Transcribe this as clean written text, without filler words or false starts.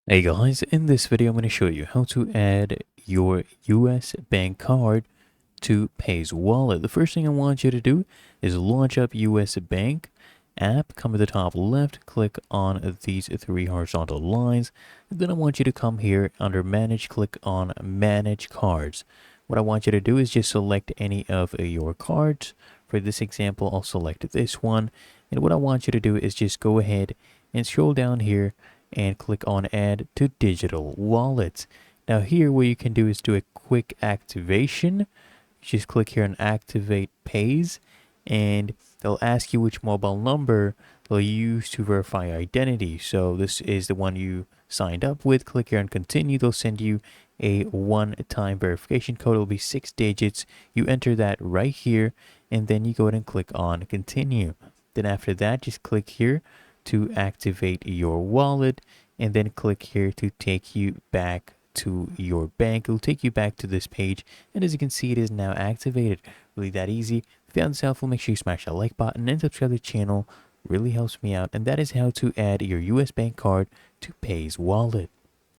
Hey guys, in this video I'm going to show you how to add your US bank card to Paze Wallet. The first thing I want you to do is launch up US Bank app, come to the top left, click on these three horizontal lines, and then I want you to come here under Manage, click on Manage Cards. What I want you to do is just select any of your cards. For this example, I'll select this one, and what I want you to do is just go ahead and scroll down here and click on Add to Digital Wallets. Now here what you can do is do a quick activation. Just click here on Activate Paze, and they'll ask you which mobile number they'll use to verify identity. So this is the one you signed up with. Click here on Continue. They'll send you a one-time verification code. It'll be 6 digits. You enter that right here, and then you go ahead and click on Continue. Then after that, just click here to activate your wallet, and then click here to take you back to your bank. It'll take you back to this page, and as you can see, it is now activated. Really that easy. If you found this helpful, make sure you smash that like button and subscribe to the channel. Really helps me out, and that is how to add your US bank card to Paze Wallet.